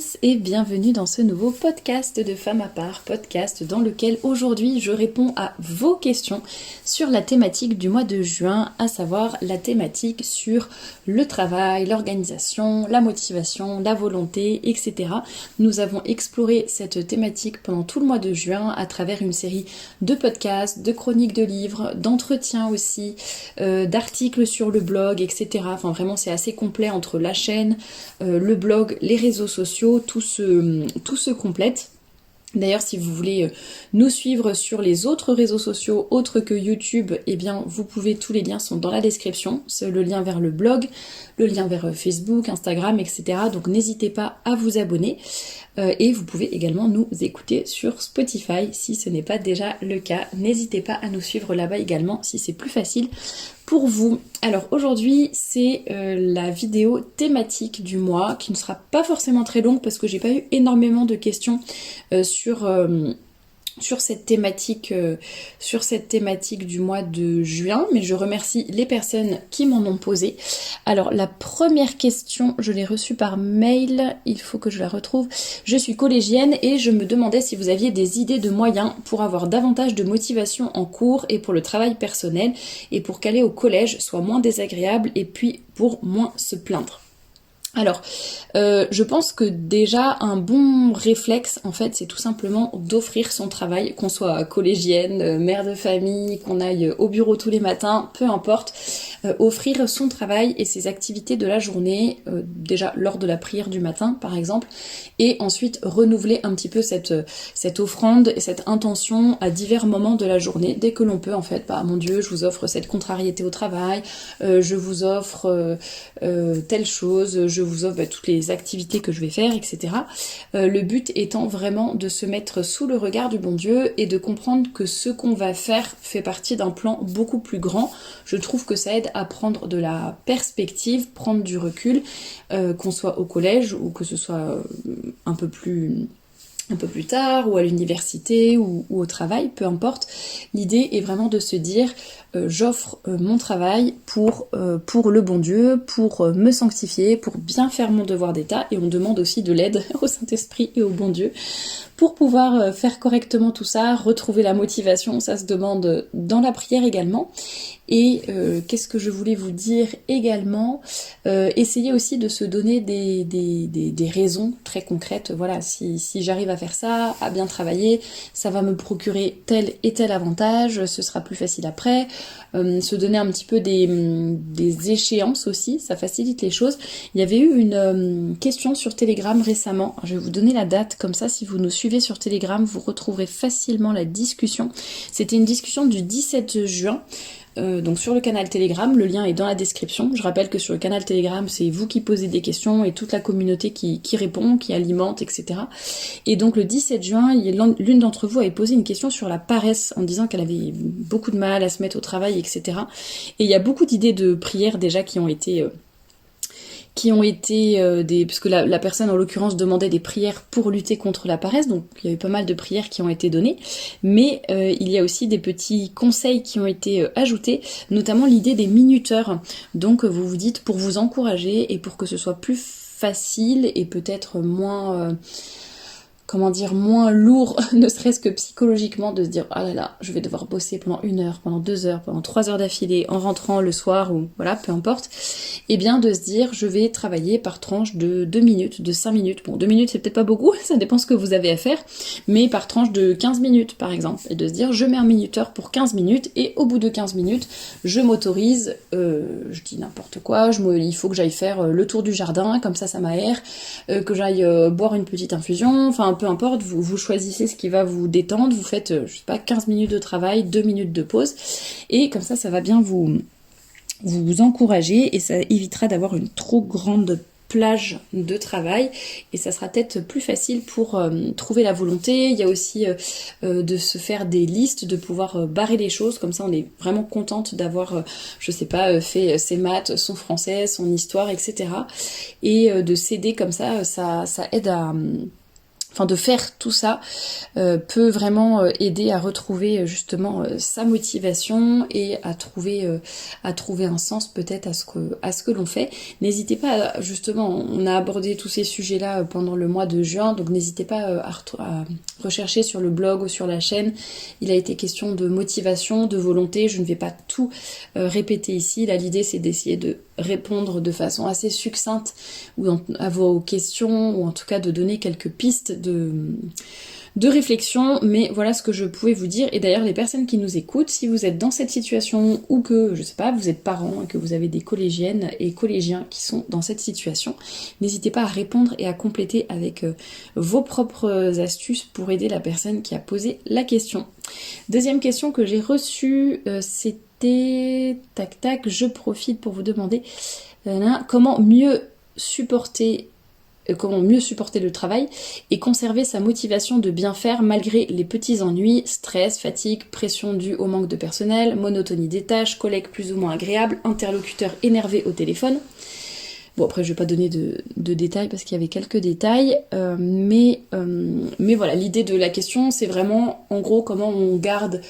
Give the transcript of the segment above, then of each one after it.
tous et bienvenue dans ce nouveau podcast de Femme à part, podcast dans lequel aujourd'hui je réponds à vos questions sur la thématique du mois de juin, à savoir la thématique sur le travail, l'organisation, la motivation, la volonté, etc. Nous avons exploré cette thématique pendant tout le mois de juin à travers une série de podcasts, de chroniques de livres, d'entretiens aussi, d'articles sur le blog, etc. Enfin vraiment c'est assez complet entre la chaîne, le blog, les réseaux sociaux, tout se complète. D'ailleurs, si vous voulez nous suivre sur les autres réseaux sociaux autres que YouTube, eh bien, vous pouvez, tous les liens sont dans la description. C'est le lien vers le blog, le lien vers Facebook, Instagram, etc. Donc n'hésitez pas à vous abonner. Et vous pouvez également nous écouter sur Spotify si ce n'est pas déjà le cas. N'hésitez pas à nous suivre là-bas également si c'est plus facile pour vous. Alors aujourd'hui c'est la vidéo thématique du mois qui ne sera pas forcément très longue parce que j'ai pas eu énormément de questions sur cette thématique du mois de juin, mais je remercie les personnes qui m'en ont posé. Alors la première question, je l'ai reçue par mail, il faut que je la retrouve. Je suis collégienne et je me demandais si vous aviez des idées de moyens pour avoir davantage de motivation en cours et pour le travail personnel et pour qu'aller au collège soit moins désagréable et puis pour moins se plaindre. Alors, je pense que déjà un bon réflexe, en fait, c'est tout simplement d'offrir son travail, qu'on soit collégienne, mère de famille, qu'on aille au bureau tous les matins, peu importe, offrir son travail et ses activités de la journée, déjà lors de la prière du matin, par exemple, et ensuite renouveler un petit peu cette offrande et cette intention à divers moments de la journée, dès que l'on peut, en fait, bah mon Dieu, je vous offre cette contrariété au travail, je vous offre telle chose, je vous offre toutes les activités que je vais faire, etc. Le but étant vraiment de se mettre sous le regard du bon Dieu et de comprendre que ce qu'on va faire fait partie d'un plan beaucoup plus grand. Je trouve que ça aide à prendre de la perspective, prendre du recul, qu'on soit au collège ou que ce soit un peu plus tard ou à l'université ou au travail, peu importe. L'idée est vraiment de se dire j'offre mon travail pour le bon Dieu, pour me sanctifier, pour bien faire mon devoir d'état, et on demande aussi de l'aide au Saint-Esprit et au bon Dieu pour pouvoir faire correctement tout ça, retrouver la motivation, ça se demande dans la prière également. Et qu'est-ce que je voulais vous dire également, essayez aussi de se donner des raisons très concrètes. Voilà, si j'arrive à faire ça, à bien travailler, ça va me procurer tel et tel avantage, ce sera plus facile après. Se donner un petit peu des échéances aussi, ça facilite les choses. Il y avait eu une question sur Telegram récemment, je vais vous donner la date, comme ça si vous nous suivez sur Telegram, vous retrouverez facilement la discussion. C'était une discussion du 17 juin, donc sur le canal Telegram, le lien est dans la description. Je rappelle que sur le canal Telegram, c'est vous qui posez des questions et toute la communauté qui répond, qui alimente, etc. Et donc le 17 juin, l'une d'entre vous avait posé une question sur la paresse en disant qu'elle avait beaucoup de mal à se mettre au travail, etc. Et il y a beaucoup d'idées de prières déjà qui ont été parce que la personne en l'occurrence demandait des prières pour lutter contre la paresse, donc il y avait pas mal de prières qui ont été données, mais il y a aussi des petits conseils qui ont été ajoutés, notamment l'idée des minuteurs. Donc vous vous dites, pour vous encourager et pour que ce soit plus facile et peut-être moins moins lourd, ne serait-ce que psychologiquement, de se dire ah là là, je vais devoir bosser pendant 1 heure, pendant 2 heures, pendant 3 heures d'affilée, en rentrant le soir, ou voilà, peu importe, et bien de se dire je vais travailler par tranche de 2 minutes, de 5 minutes. Bon, 2 minutes c'est peut-être pas beaucoup, ça dépend ce que vous avez à faire, mais par tranche de 15 minutes par exemple, et de se dire je mets un minuteur pour 15 minutes, et au bout de 15 minutes, je m'autorise, je dis n'importe quoi, il faut que j'aille faire le tour du jardin, comme ça m'aère, que j'aille boire une petite infusion, enfin peu importe, vous choisissez ce qui va vous détendre, vous faites, je sais pas, 15 minutes de travail, 2 minutes de pause, et comme ça va bien vous encourager, et ça évitera d'avoir une trop grande plage de travail, et ça sera peut-être plus facile pour trouver la volonté. Il y a aussi de se faire des listes, de pouvoir barrer les choses, comme ça on est vraiment contente d'avoir, je sais pas, fait ses maths, son français, son histoire, etc. Et de s'aider comme ça aide à enfin de faire tout ça peut vraiment aider à retrouver justement sa motivation et à trouver un sens peut-être à ce que l'on fait. N'hésitez pas, justement, on a abordé tous ces sujets-là pendant le mois de juin, donc n'hésitez pas à rechercher sur le blog ou sur la chaîne. Il a été question de motivation, de volonté, je ne vais pas tout répéter ici. Là, l'idée c'est d'essayer de répondre de façon assez succincte à vos questions, ou en tout cas de donner quelques pistes de réflexion, mais voilà ce que je pouvais vous dire. Et d'ailleurs, les personnes qui nous écoutent, si vous êtes dans cette situation, ou que, je sais pas, vous êtes parents et que vous avez des collégiennes et collégiens qui sont dans cette situation, n'hésitez pas à répondre et à compléter avec vos propres astuces pour aider la personne qui a posé la question. Deuxième question que j'ai reçue, c'était... Tac tac, je profite pour vous demander comment mieux supporter le travail et conserver sa motivation de bien faire malgré les petits ennuis, stress, fatigue, pression due au manque de personnel, monotonie des tâches, collègues plus ou moins agréables, interlocuteurs énervés au téléphone. Bon, après je vais pas donner de détails parce qu'il y avait quelques détails, mais voilà, l'idée de la question c'est vraiment en gros comment on garde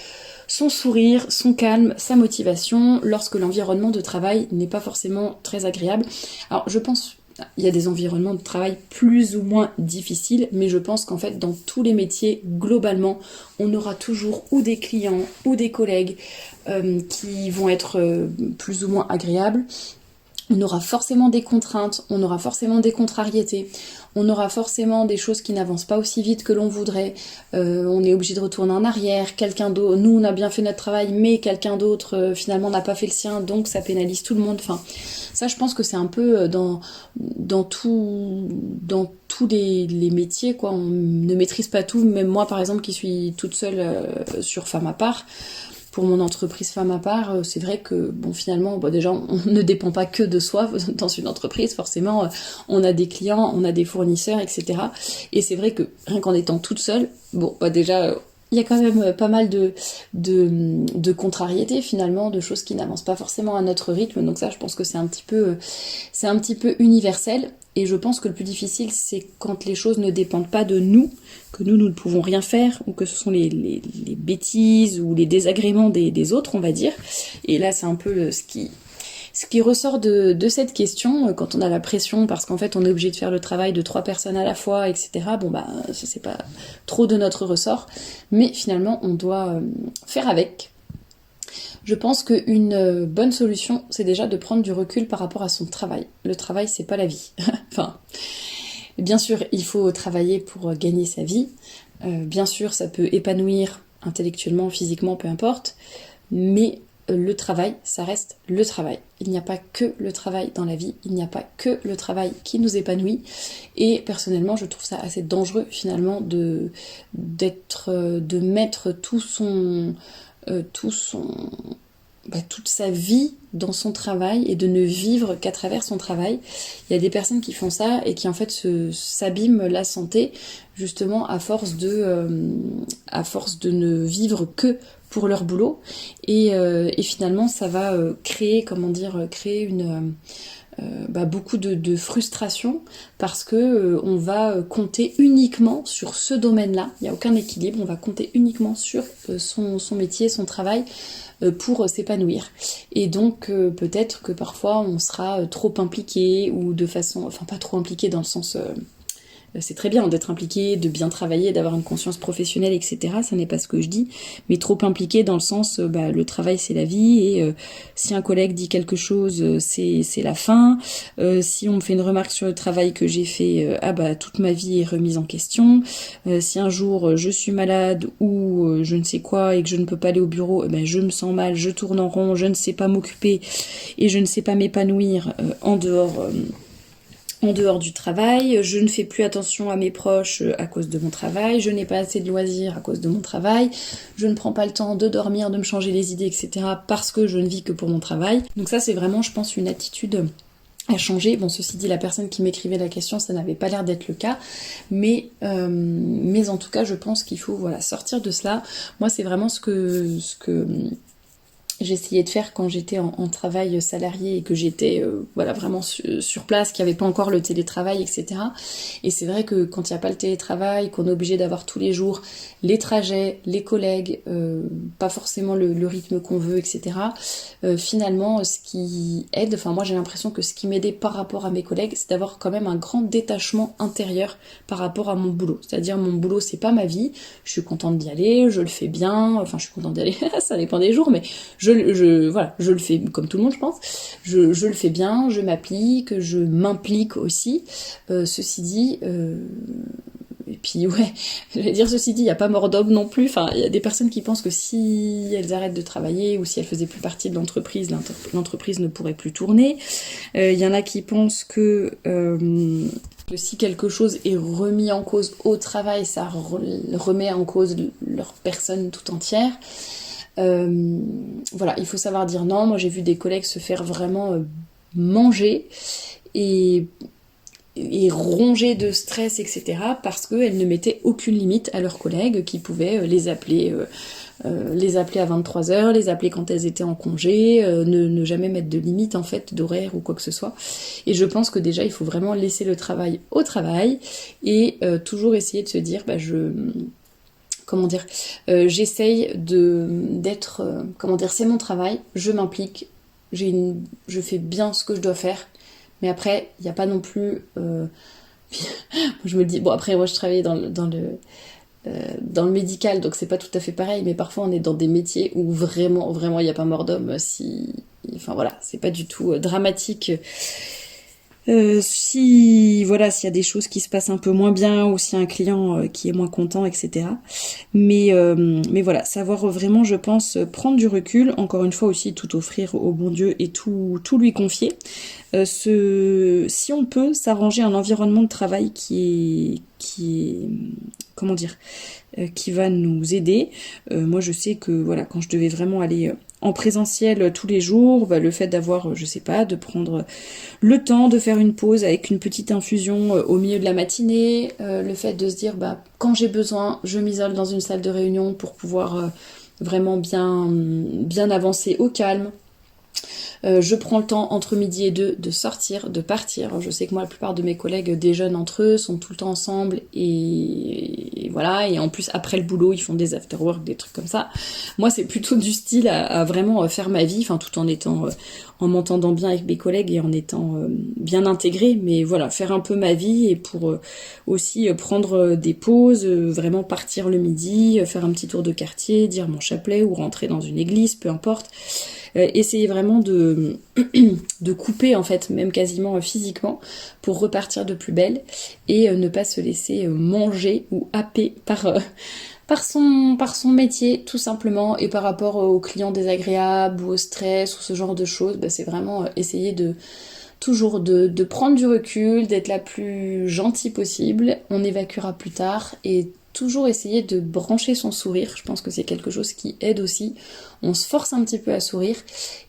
son sourire, son calme, sa motivation lorsque l'environnement de travail n'est pas forcément très agréable. Alors je pense il y a des environnements de travail plus ou moins difficiles, mais je pense qu'en fait, dans tous les métiers, globalement, on aura toujours ou des clients ou des collègues qui vont être plus ou moins agréables. On aura forcément des contraintes, on aura forcément des contrariétés, on aura forcément des choses qui n'avancent pas aussi vite que l'on voudrait, on est obligé de retourner en arrière, quelqu'un d'autre, nous on a bien fait notre travail, mais quelqu'un d'autre finalement n'a pas fait le sien, donc ça pénalise tout le monde. Enfin, ça je pense que c'est un peu dans tous les métiers, quoi. On ne maîtrise pas tout, même moi par exemple qui suis toute seule sur Femme à part, pour mon entreprise Femme à part, c'est vrai que bon finalement déjà on ne dépend pas que de soi dans une entreprise, forcément on a des clients, on a des fournisseurs, etc. Et c'est vrai que rien qu'en étant toute seule, bon déjà il y a quand même pas mal de contrariétés finalement, de choses qui n'avancent pas forcément à notre rythme, donc ça je pense que c'est un petit peu universel. Et je pense que le plus difficile, c'est quand les choses ne dépendent pas de nous, que nous ne pouvons rien faire, ou que ce sont les bêtises ou les désagréments des autres, on va dire. Et là, c'est un peu ce qui ressort de cette question, quand on a la pression, parce qu'en fait, on est obligé de faire le travail de 3 personnes à la fois, etc. Bon, bah, ça, c'est pas trop de notre ressort. Mais finalement, on doit faire avec. Je pense qu'une bonne solution, c'est déjà de prendre du recul par rapport à son travail. Le travail, c'est pas la vie. Enfin, bien sûr, il faut travailler pour gagner sa vie. Bien sûr, ça peut épanouir intellectuellement, physiquement, peu importe. Mais le travail, ça reste le travail. Il n'y a pas que le travail dans la vie. Il n'y a pas que le travail qui nous épanouit. Et personnellement, je trouve ça assez dangereux finalement de mettre toute sa vie dans son travail et de ne vivre qu'à travers son travail. Il y a des personnes qui font ça et qui en fait s'abîment la santé justement à force de ne vivre que pour leur boulot et finalement ça va créer beaucoup de frustration parce que on va compter uniquement sur ce domaine-là. Il n'y a aucun équilibre, on va compter uniquement sur son métier, son travail pour s'épanouir. Et donc peut-être que parfois on sera trop impliqué ou de façon... Enfin pas trop impliqué dans le sens... c'est très bien d'être impliqué, de bien travailler, d'avoir une conscience professionnelle, etc. Ça n'est pas ce que je dis, mais trop impliqué dans le sens, le travail c'est la vie, et si un collègue dit quelque chose, c'est la fin. Si on me fait une remarque sur le travail que j'ai fait, toute ma vie est remise en question. Si un jour je suis malade ou je ne sais quoi et que je ne peux pas aller au bureau, je me sens mal, je tourne en rond, je ne sais pas m'occuper et je ne sais pas m'épanouir en dehors du travail, je ne fais plus attention à mes proches à cause de mon travail, je n'ai pas assez de loisirs à cause de mon travail, je ne prends pas le temps de dormir, de me changer les idées, etc. parce que je ne vis que pour mon travail. Donc ça c'est vraiment, je pense, une attitude à changer. Bon, ceci dit, la personne qui m'écrivait la question, ça n'avait pas l'air d'être le cas, mais en tout cas, je pense qu'il faut sortir de cela. Moi, c'est vraiment ce que j'essayais de faire quand j'étais en travail salarié et que j'étais voilà, vraiment sur place, qu'il n'y avait pas encore le télétravail, etc. Et c'est vrai que quand il n'y a pas le télétravail, qu'on est obligé d'avoir tous les jours les trajets, les collègues, pas forcément le rythme qu'on veut, etc. Finalement, ce qui aide, enfin moi j'ai l'impression que ce qui m'aidait par rapport à mes collègues, c'est d'avoir quand même un grand détachement intérieur par rapport à mon boulot. C'est-à-dire mon boulot, c'est pas ma vie, je suis contente d'y aller, je le fais bien, enfin je suis contente d'y aller, ça dépend des jours, mais voilà, je le fais comme tout le monde, je pense. Je le fais bien, je m'applique, je m'implique aussi. Ceci dit, et puis ouais, j'allais dire ceci dit, il n'y a pas mort d'homme non plus. Enfin, il y a des personnes qui pensent que si elles arrêtent de travailler ou si elles faisaient plus partie de l'entreprise, l'entreprise ne pourrait plus tourner. Il y en a qui pensent que si quelque chose est remis en cause au travail, ça remet en cause leur personne tout entière. Voilà, il faut savoir dire non. Moi j'ai vu des collègues se faire vraiment manger et ronger de stress, etc. parce qu'elles ne mettaient aucune limite à leurs collègues qui pouvaient les appeler à 23h, les appeler quand elles étaient en congé, ne jamais mettre de limite en fait d'horaire ou quoi que ce soit. Et je pense que déjà il faut vraiment laisser le travail au travail et toujours essayer de se dire comment dire, j'essaye d'être, comment dire, c'est mon travail, je m'implique, je fais bien ce que je dois faire, mais après, il n'y a pas non plus, je me dis, bon après, moi je travaillais dans le médical, donc c'est pas tout à fait pareil, mais parfois on est dans des métiers où vraiment, vraiment, il n'y a pas mort d'homme, enfin voilà, c'est pas du tout dramatique. S'il y a des choses qui se passent un peu moins bien ou s'il y a un client qui est moins content, etc. Mais voilà, savoir vraiment, je pense, prendre du recul, encore une fois aussi tout offrir au bon Dieu et tout lui confier. Si on peut s'arranger un environnement de travail qui est comment dire, qui va nous aider. Moi je sais que voilà, quand je devais vraiment aller en présentiel tous les jours, le fait d'avoir, je sais pas, de prendre le temps de faire une pause avec une petite infusion au milieu de la matinée, le fait de se dire quand j'ai besoin, je m'isole dans une salle de réunion pour pouvoir vraiment bien avancer au calme. Je prends le temps entre midi et 2 de sortir, de partir. Je sais que moi, la plupart de mes collègues déjeunent entre eux, sont tout le temps ensemble et voilà. Et en plus, après le boulot, ils font des after-work, des trucs comme ça. Moi, c'est plutôt du style à vraiment faire ma vie, enfin tout en étant, en m'entendant bien avec mes collègues et en étant bien intégrée. Mais voilà, faire un peu ma vie et pour aussi prendre des pauses, vraiment partir le midi, faire un petit tour de quartier, dire mon chapelet ou rentrer dans une église, peu importe. Essayer vraiment de couper en fait, même quasiment physiquement, pour repartir de plus belle et ne pas se laisser manger ou happer par son métier tout simplement et par rapport aux clients désagréables ou au stress ou ce genre de choses. C'est vraiment essayer toujours de prendre du recul, d'être la plus gentille possible, on évacuera plus tard et toujours essayer de brancher son sourire, je pense que c'est quelque chose qui aide aussi, on se force un petit peu à sourire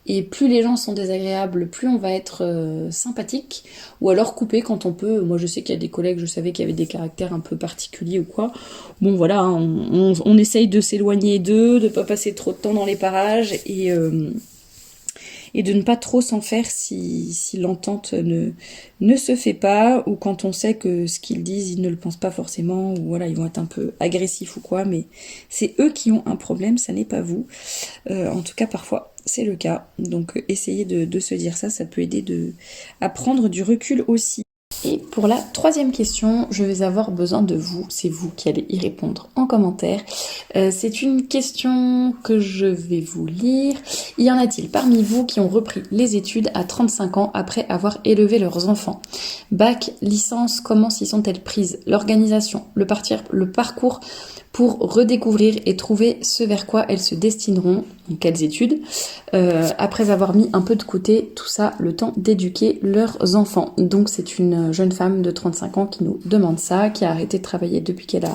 et plus les gens sont désagréables, plus on va être sympathique ou alors couper quand on peut. Moi je sais qu'il y a des collègues, je savais qu'il y avait des caractères un peu particuliers ou quoi, bon voilà, on essaye de s'éloigner d'eux, de pas passer trop de temps dans les parages et de ne pas trop s'en faire si l'entente ne se fait pas, ou quand on sait que ce qu'ils disent, ils ne le pensent pas forcément, ou voilà, ils vont être un peu agressifs ou quoi, mais c'est eux qui ont un problème, ça n'est pas vous. En tout cas, parfois, c'est le cas. Donc, essayez de se dire ça peut aider à prendre du recul aussi. Et pour la troisième question, je vais avoir besoin de vous, c'est vous qui allez y répondre en commentaire. C'est une question que je vais vous lire. Y en a-t-il parmi vous qui ont repris les études à 35 ans après avoir élevé leurs enfants? Bac, licence, comment s'y sont-elles prises? L'organisation, le parcours pour redécouvrir et trouver ce vers quoi elles se destineront, donc quelles études, après avoir mis un peu de côté tout ça, le temps d'éduquer leurs enfants. Donc c'est une jeune femme de 35 ans qui nous demande ça, qui a arrêté de travailler depuis qu'elle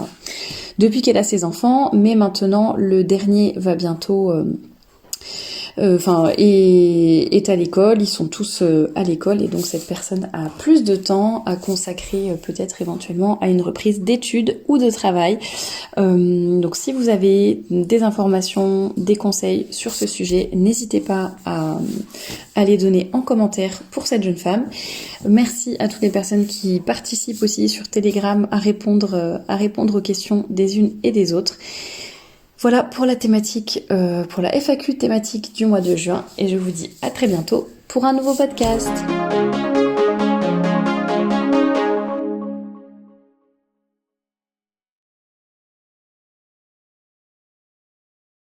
a ses enfants, mais maintenant le dernier va bientôt est à l'école, ils sont tous à l'école et donc cette personne a plus de temps à consacrer peut-être éventuellement à une reprise d'études ou de travail. Donc si vous avez des informations, des conseils sur ce sujet, n'hésitez pas à les donner en commentaire pour cette jeune femme. Merci à toutes les personnes qui participent aussi sur Telegram à répondre aux questions des unes et des autres. Voilà pour la thématique, pour la FAQ thématique du mois de juin et je vous dis à très bientôt pour un nouveau podcast.